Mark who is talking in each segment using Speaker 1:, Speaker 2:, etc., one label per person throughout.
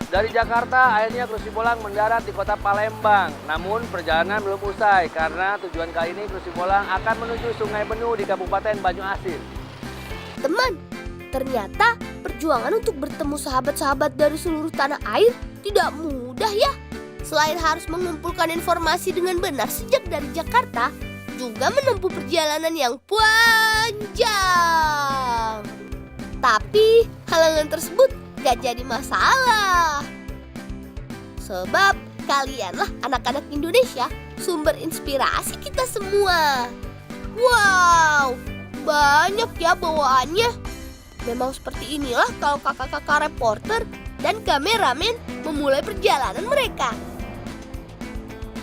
Speaker 1: Dari Jakarta, akhirnya Kru Sibolang mendarat di kota Palembang. Namun, perjalanan belum usai karena tujuan kali ini Kru Sibolang akan menuju Sungai Benue di Kabupaten Banyuasin.
Speaker 2: Teman, ternyata perjuangan untuk bertemu sahabat-sahabat dari seluruh tanah air tidak mudah ya. Selain harus mengumpulkan informasi dengan benar sejak dari Jakarta, juga menempuh perjalanan yang panjang. Tapi, halangan tersebut gak jadi masalah. Sebab kalianlah anak-anak Indonesia sumber inspirasi kita semua. Wow, banyak ya bawaannya. Memang seperti inilah kalau kakak-kakak reporter dan kameramen memulai perjalanan mereka.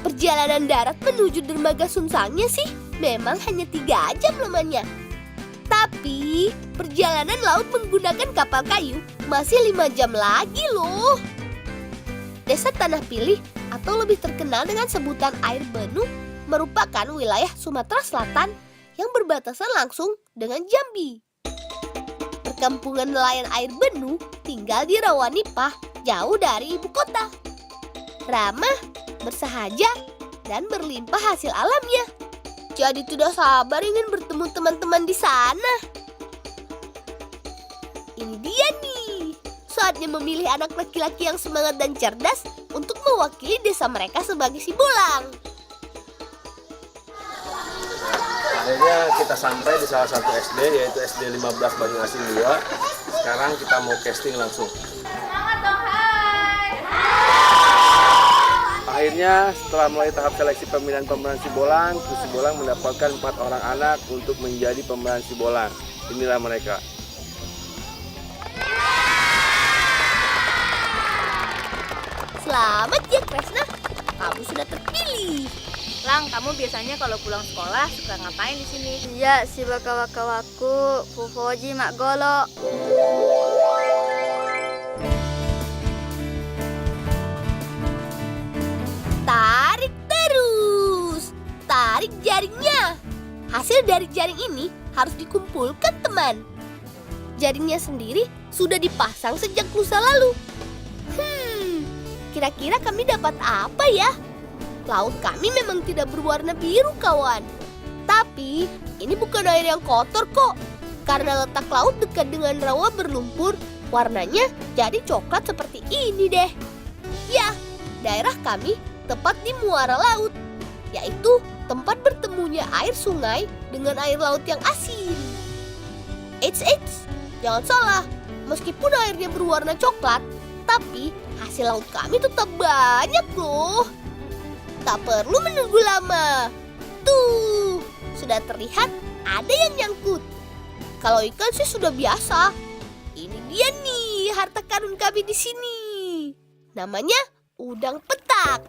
Speaker 2: Perjalanan darat menuju dermaga Sunsangnya sih memang hanya 3 jam lamanya. Tapi perjalanan laut menggunakan kapal kayu masih 5 jam lagi loh. Desa Tanah Pilih atau lebih terkenal dengan sebutan Air Benue merupakan wilayah Sumatera Selatan yang berbatasan langsung dengan Jambi. Perkampungan nelayan Air Benue tinggal di Rawanipah, jauh dari ibu kota. Ramah, bersahaja, dan berlimpah hasil alamnya. Jadi tidak sabar ingin bertemu teman-teman di sana. Ini dia nih, saatnya memilih anak laki-laki yang semangat dan cerdas untuk mewakili desa mereka sebagai Sibolang.
Speaker 3: Akhirnya kita sampai di salah satu SD, yaitu SD 15 Banyuasin 2. Sekarang kita mau casting langsung. Akhirnya setelah mulai tahap seleksi pemilihan pemeran Sibolang, Kru Sibolang mendapatkan 4 orang anak untuk menjadi pemeran Sibolang. Inilah mereka.
Speaker 2: Selamat ya Kresna, kamu sudah terpilih.
Speaker 4: Lang, kamu biasanya kalau pulang sekolah suka ngapain di sini?
Speaker 5: Iya, si wakawaku Fufoji Mak Golo.
Speaker 2: Tarik terus, tarik jaringnya. Hasil dari jaring ini harus dikumpulkan teman. Jaringnya sendiri sudah dipasang sejak lusa lalu. Kira-kira kami dapat apa ya? Laut kami memang tidak berwarna biru kawan. Tapi ini bukan air yang kotor kok. Karena letak laut dekat dengan rawa berlumpur, warnanya jadi coklat seperti ini deh. Ya, daerah kami tepat di muara laut, yaitu tempat bertemunya air sungai dengan air laut yang asin. Eits, jangan salah, meskipun airnya berwarna coklat, tapi hasil laut kami tetap banyak loh. Tak perlu menunggu lama. Tuh, sudah terlihat ada yang nyangkut. Kalau ikan sih sudah biasa. Ini dia nih harta karun kami di sini. Namanya udang petak.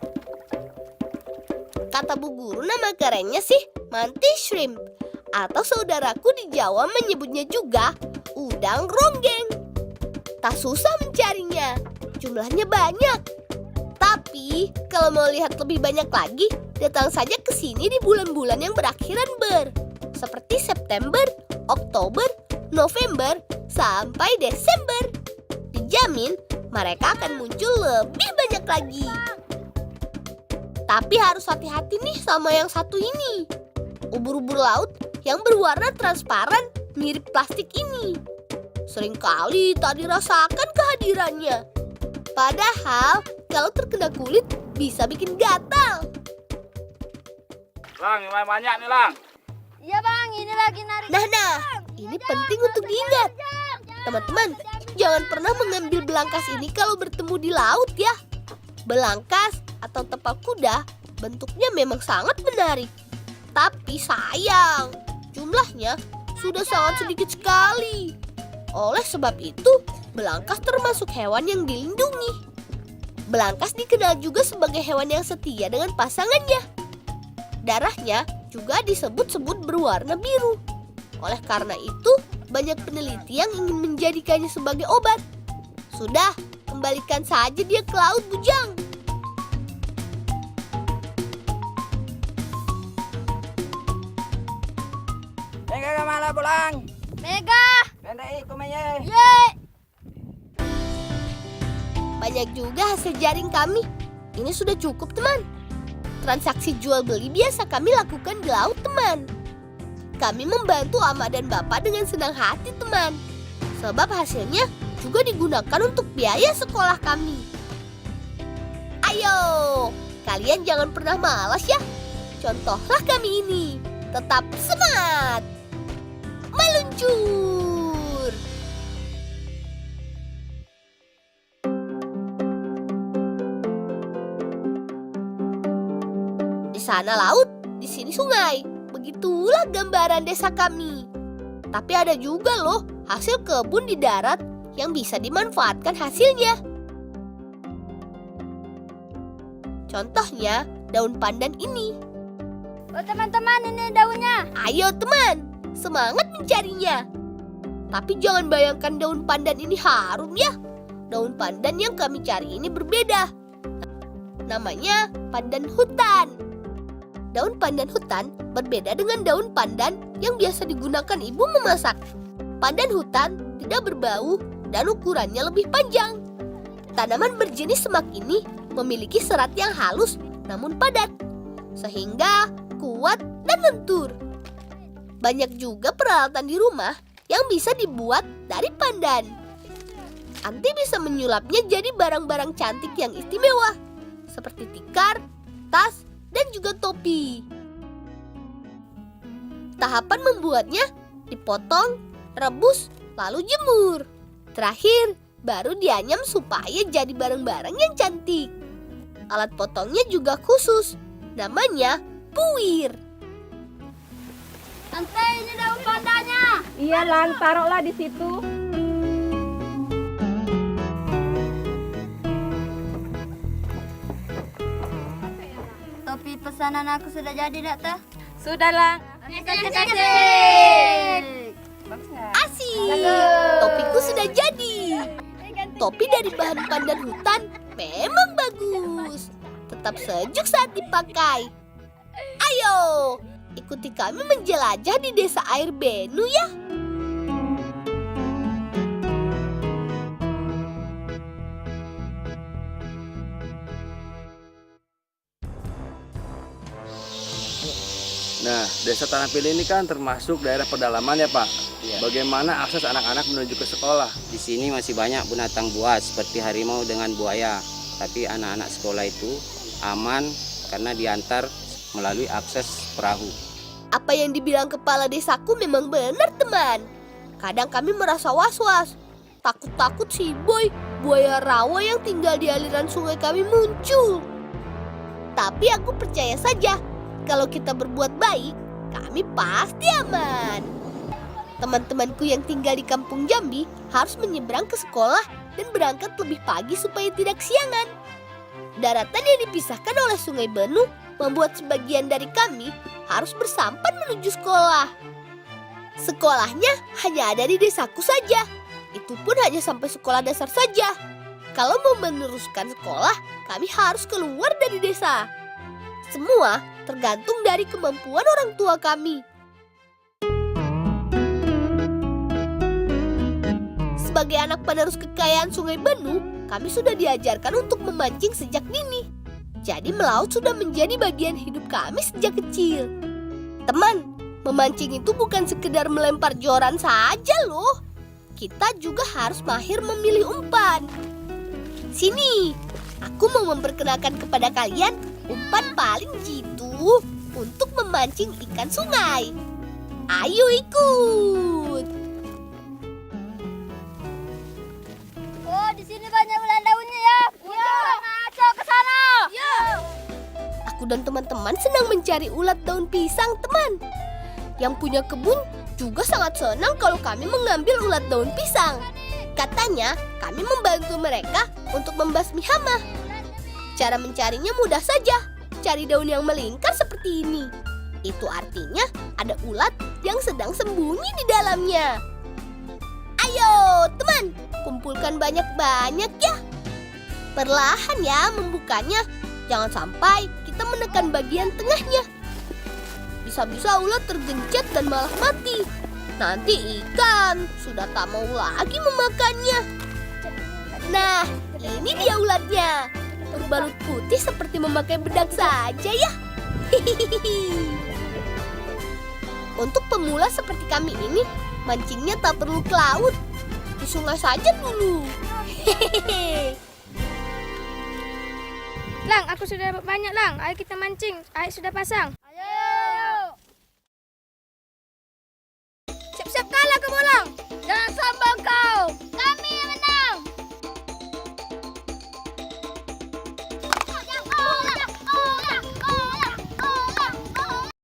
Speaker 2: Kata Bu Guru nama kerennya sih mantis shrimp. Atau saudaraku di Jawa menyebutnya juga udang ronggeng. Tak susah mencarinya, jumlahnya banyak. Tapi kalau mau lihat lebih banyak lagi, datang saja ke sini di bulan-bulan yang berakhiran ber. Seperti September, Oktober, November, sampai Desember. Dijamin mereka akan muncul lebih banyak lagi. Tapi harus hati-hati nih sama yang satu ini. Ubur-ubur laut yang berwarna transparan mirip plastik ini. Seringkali tak dirasakan kehadirannya. Padahal kalau terkena kulit bisa bikin gatal.
Speaker 1: Lang, yang banyak nih Lang.
Speaker 5: Iya bang, ini lagi narik.
Speaker 2: Nah, ini penting untuk diingat. Teman-teman, jangan pernah mengambil belangkas ini kalau bertemu di laut ya. Belangkas atau tapal kuda bentuknya memang sangat menarik. Tapi sayang, jumlahnya sudah sangat sedikit sekali. Oleh sebab itu, belangkas termasuk hewan yang dilindungi. Belangkas dikenal juga sebagai hewan yang setia dengan pasangannya. Darahnya juga disebut-sebut berwarna biru. Oleh karena itu, banyak peneliti yang ingin menjadikannya sebagai obat. Sudah, kembalikan saja dia ke laut, Bujang.
Speaker 6: Mega kemana pulang?
Speaker 5: Mega.
Speaker 6: Pendai kumenya.
Speaker 2: Baik banyak juga hasil jaring kami. Ini sudah cukup, teman. Transaksi jual beli biasa kami lakukan di laut, teman. Kami membantu Ama dan Bapak dengan senang hati, teman. Sebab hasilnya juga digunakan untuk biaya sekolah kami. Ayo, kalian jangan pernah malas ya. Contohlah kami ini. Tetap semangat. Meluncur. Di sana laut, di sini sungai. Begitulah gambaran desa kami. Tapi ada juga loh hasil kebun di darat yang bisa dimanfaatkan hasilnya. Contohnya daun pandan ini.
Speaker 5: Oh teman-teman, ini daunnya.
Speaker 2: Ayo teman, semangat mencarinya. Tapi jangan bayangkan daun pandan ini harum ya. Daun pandan yang kami cari ini berbeda. Namanya pandan hutan. Daun pandan hutan berbeda dengan daun pandan yang biasa digunakan ibu memasak. Pandan hutan tidak berbau dan ukurannya lebih panjang. Tanaman berjenis semak ini memiliki serat yang halus namun padat, sehingga kuat dan lentur. Banyak juga peralatan di rumah yang bisa dibuat dari pandan. Anti bisa menyulapnya jadi barang-barang cantik yang istimewa, seperti tikar, tas, dan juga topi. Tahapan membuatnya dipotong, rebus, lalu jemur. Terakhir, baru dianyam supaya jadi barang-barang yang cantik. Alat potongnya juga khusus, namanya puir.
Speaker 5: Tante, ini daun pandannya.
Speaker 4: Iya, Lan, taruhlah di situ.
Speaker 5: Topi pesanan aku sudah jadi, Dak, Teh?
Speaker 4: Sudah, Lan.
Speaker 5: Asik.
Speaker 2: Asik, topiku sudah jadi. Topi dari bahan pandan hutan memang bagus. Tetap sejuk saat dipakai. Ayo, ikuti kami menjelajah di desa air Benu ya.
Speaker 3: Nah, desa Tanah Pilih ini kan termasuk daerah pedalaman ya Pak.
Speaker 7: Iya.
Speaker 3: Bagaimana akses anak-anak menuju ke sekolah?
Speaker 7: Di sini masih banyak binatang buas seperti harimau dengan buaya. Tapi anak-anak sekolah itu aman karena diantar melalui akses perahu.
Speaker 2: Apa yang dibilang kepala desaku memang benar, teman. Kadang kami merasa was-was. Takut-takut si Boy, buaya rawa yang tinggal di aliran sungai kami muncul. Tapi aku percaya saja, kalau kita berbuat baik, kami pasti aman. Teman-temanku yang tinggal di kampung Jambi harus menyeberang ke sekolah dan berangkat lebih pagi supaya tidak siangan. Daratan yang dipisahkan oleh Sungai Benu membuat sebagian dari kami harus bersampan menuju sekolah. Sekolahnya hanya ada di desaku saja. Itu pun hanya sampai sekolah dasar saja. Kalau mau meneruskan sekolah, kami harus keluar dari desa. Semua tergantung dari kemampuan orang tua kami. Sebagai anak penerus kekayaan Sungai Benu, kami sudah diajarkan untuk memancing sejak dini. Jadi melaut sudah menjadi bagian hidup kami sejak kecil. Teman, memancing itu bukan sekedar melempar joran saja loh. Kita juga harus mahir memilih umpan. Sini, aku mau memperkenalkan kepada kalian umpan paling jitu untuk memancing ikan sungai. Ayo ikut.
Speaker 5: Oh, di sini banyak ulat daunnya ya. Iya. Ayo ke sana. Iya.
Speaker 2: Aku dan teman-teman senang mencari ulat daun pisang, teman. Yang punya kebun juga sangat senang kalau kami mengambil ulat daun pisang. Katanya, kami membantu mereka untuk membasmi hama. Cara mencarinya mudah saja. Cari daun yang melingkar seperti ini. Itu artinya ada ulat yang sedang sembunyi di dalamnya. Ayo, teman, kumpulkan banyak-banyak ya. Perlahan ya membukanya. Jangan sampai kita menekan bagian tengahnya. Bisa-bisa ulat tergencet dan malah mati. Nanti ikan sudah tak mau lagi memakannya. Nah, ini dia ulatnya. Berbalut putih seperti memakai bedak saja ya. Untuk pemula seperti kami ini, mancingnya tak perlu ke laut. Di sungai saja dulu.
Speaker 5: Lang, aku sudah dapat banyak, Lang. Ayo kita mancing. Air sudah pasang. Ayo. Siap-siap kalah kamu, Lang. Jangan